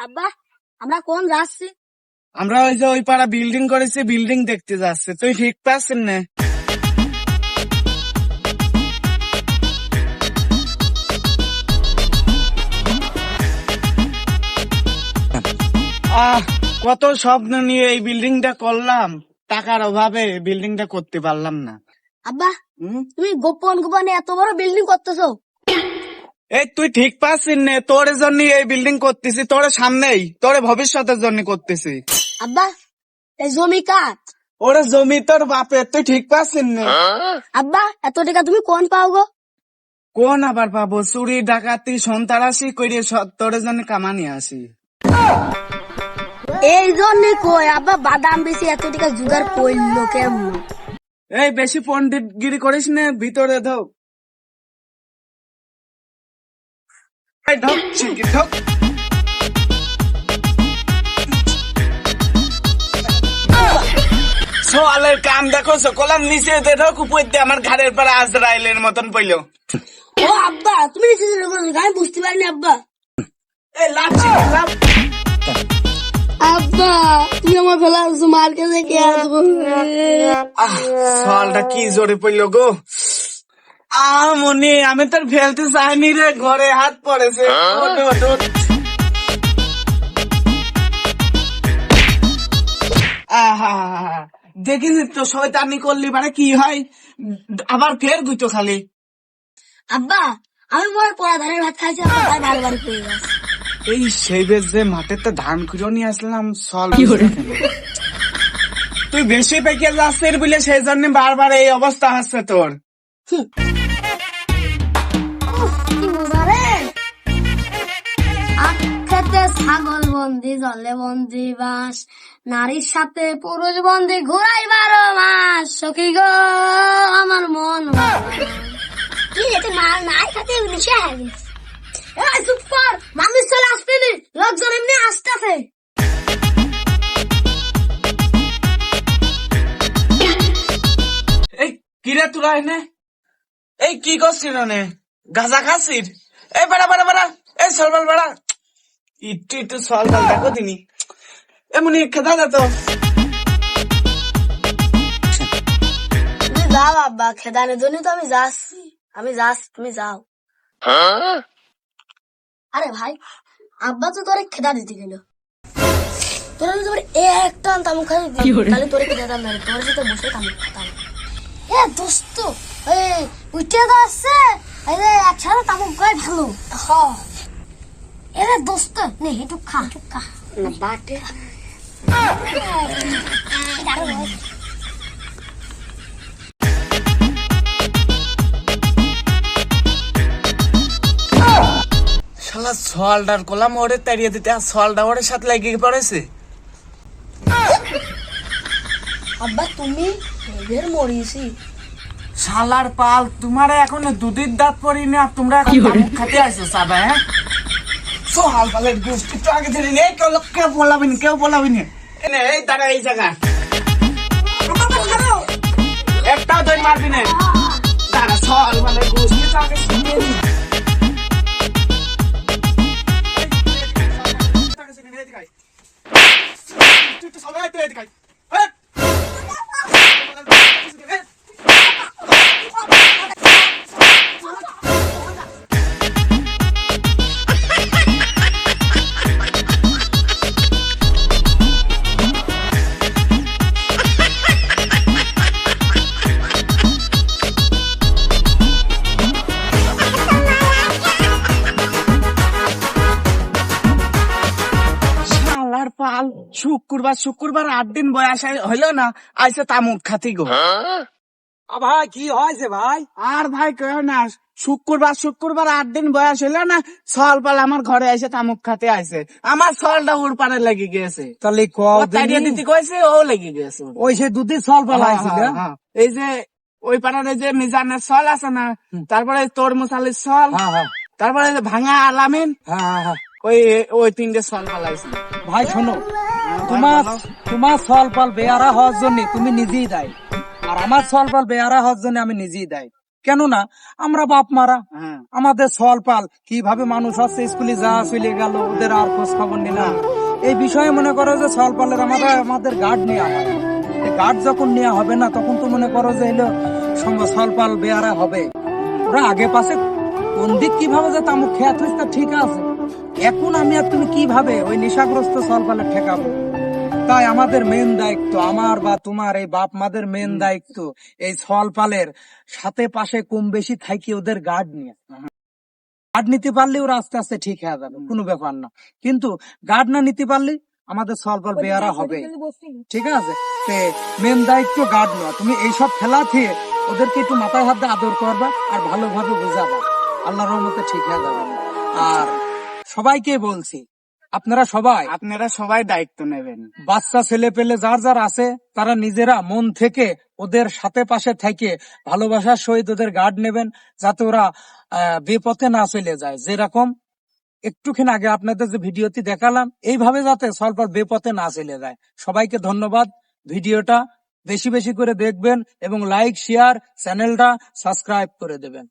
আব্বা আমরা কোন যাচ্ছি? আমরা ওই যে ওই পাড়া বিল্ডিং করেছি, বিল্ডিং দেখতে যাচ্ছে। তুই ঠিক পাচ্ছিস না? কত স্বপ্ন নিয়ে এই বিল্ডিংটা করলাম, টাকার অভাবে বিল্ডিংটা করতে পারলাম না। আব্বা তুমি গোপন গোপনে এত বড় বিল্ডিং করতেছো? এই তুই ঠিক পাচ্ছিস না? তোর জন্য এই বিল্ডিং করতেছি, তোর সামনেই, তোর ভবিষ্যতের জন্য করতেছি। আব্বা এই জমি কার? ওরা জমি তোর বাপের, তুই ঠিক পাচ্ছিস না? আব্বা এত টাকা তুমি কোন পাও গো? কোন আবার পাবো? চুরি ডাকাতি সন্ত্রাসী করে তোর জন্য কামানি আসি। এই জন্য কই আব্বা বাদাম বেশি এত টাকা জোগাড় করলো কেমন? এই বেশি পণ্ডিতগিরি করিস না, ভিতরে ঢোক। এই ঢোক, শিগগির ঢোক। সোয়ালের কাম দেখো, সকলাম নিচে ঢোক, উপর দিয়ে আমার ঘাড়ের পরে আজরাইলের মতন পইল। ও আব্বা তুমি নিচে চলে গেছো, আমি বুঝতে পারিনি আব্বা। এই লাভ লাভ। আব্বা তুমি আমার ফেলা মার কাছে কে আসবো? সোয়ালটা কি জোরে পড়লো গো। মনি আমি তোর ফেলতে চাইনি রে, ঘরে হাত পড়েছে। ওঠ, ওঠ, ওঠ। দেখিস তো শয়তানি করলি মানে কি হয়, আবার ফের গুতো খালি। আব্বা আমি মনে পড়া ধানের ভাত খাইছি, আমার ভালো বাড়ি পেয়ে গেছে। এই সেই বেশ যে মাঠে তো ধান খুঁজো নিয়ে আসলাম, সল তুই বেশি পেকে যাচ্ছিস বলে সেই জন্য বারবার এই অবস্থা হচ্ছে তোর। খেতে ছাগল বন্দি, জলে বন্দি বাস, নারীর সাথে পুরুষ বন্দি, ঘুরাই 12 মাস। সখী গো আমার মন কি এটা মাল নাই খাতে নিশে হয়ে গেছে। এই চুপ কর, মানুষ চলে আসবে নি, লোকজন এমনি আসতেছে। এই কিরে তোরা এনে এই কি করছিস? নে গাঁজা খাচ্ছিস? এই বেড়া বেড়া বেড়া, এই সলবাল বেড়া, একটু একটু সলবাল দেখো তিনি এমনি খেদা যেত। তুমি যাও আব্বা, খেদানের জন্য তো আমি যাচ্ছি। আমি যাচ্ছি, তুমি যাও। আরে ভাই আব্বা তো তোরে খেদা দিতে গেল, তোরা যদি একটা তামুক খাই তাহলে তোরে খেদা দাম না, তোর সাথে বসে তামুক খাতাম। এ দোস্ত উঠে তো আসছে, একসাথে তামুক খাই ভালো। এরে দোস্ত নে একটু খা, একটু খা না বাটে। শালা সলডার কলাম ওরে তাড়িয়ে দিতে, আর সলডা ওর সাথে লাগিয়ে পড়েছে। আব্বা তুমি এদের মরিয়েছি। শালার পাল, তোমার এখন দুধের দাঁত পড়ি না, তোমরা এখন তামুক খাতে আসছো সাবা। হ্যাঁ সোহাল পালের গোষ্ঠী তো আগে ধরে নেই, কেউ বলাবিনি, কেউ বলাবিনি। এনে এই তারা এই জায়গা একটাও দই মারবি না, তারা সোহাল পালের গোষ্ঠী তো আগে শুনে নি। পাল শুক্রবার 8 দিন বয়স হইলো না, আইসে তামুক খাতি গো। ভাই কি হয়েছে ভাই? আর ভাই কেউ না, শুক্রবার 8 দিন বয়স হইলো না, সল পাল আমার ঘরে আইসে তামুক খাতে আইসে। আমার সলটা ওর পারে লেগে গেছে, তাহলে তাড়িয়ে দিতে কইছে, ও লেগে গেছে। ওই সে দুধের সল পালাইছিল। এই যে ওই পাড়ার এই যে মিজানের সল আছে না, তারপরে তরমুজ আলীর সল, তারপরে ভাঙা আলামিন, ওই 3টে সল পালাইছে। ভাই শোনো, তোমার সল পাল বেয়ারা হওয়ার জন্য তুমি নিজেই দায়ী, আর আমার সল পাল বেয়ারা হওয়ার জন্য আমি নিজেই দায়ী। কেননা আমরা বাপ মারা, হ্যাঁ আমাদের সল পাল কিভাবে মানুষ হচ্ছে স্কুলে যা চলে গেল, ওদের আর খোঁজ খবর নিলাম। এই বিষয়ে মনে করো যে সল পালের আমাদের গার্ড নেওয়া হয়। গার্ড যখন নেওয়া হবে না, তখন তো মনে করো যে এলো সল পাল বেয়ারা হবে। ওরা আগে পাশে কোন দিক কিভাবে যে তামুক খেয়াত হয়েছে ঠিক আছে, এখন আমি আর তুমি কিভাবে ওই নেশাগ্রস্ত সল পালে ঠেকাবো? তাই আমাদের মেন দায়িত্ব, আমার বা তোমার এই বাপ মাদের মেন দায়িত্ব এই সল পালের সাথে পাশে কম বেশি থাকি ওদের গার্ড নিয়ে। গার্ড নিতে পারলে ওরা আস্তে আস্তে ঠিক হয়ে যাবে, কোনো ব্যাপার না। কিন্তু গার্ড না নিতে পারলে আমাদের সল পাল বেয়ারা হবে। ঠিক আছে, মেন দায়িত্ব গার্ড নেওয়া। তুমি এইসব খেলা থেকে ওদেরকে একটু মাথায় হাত দিয়ে আদর করবা আর ভালোভাবে বুঝাবা, আল্লাহর রহমতে ঠিক হয়ে যাবে। আর সবাইকে বলছি, আপনারা সবাই দায়িত্ব নেবেন। বাচ্চা ছেলে পেলে যার যার আছে, তারা নিজেরা মন থেকে ওদের সাথে পাশে থেকে ভালোবাসার সহিত ওদের গার্ড নেবেন, যাতে ওরা বেপথে না চলে যায়। যেরকম একটুখানি আগে আপনাদের যে ভিডিওটি দেখালাম, এইভাবে যাতে সলপাল বেপথে না চলে যায়। সবাইকে ধন্যবাদ। ভিডিওটা বেশি বেশি করে দেখবেন এবং লাইক শেয়ার চ্যানেলটা সাবস্ক্রাইব করে দেবেন।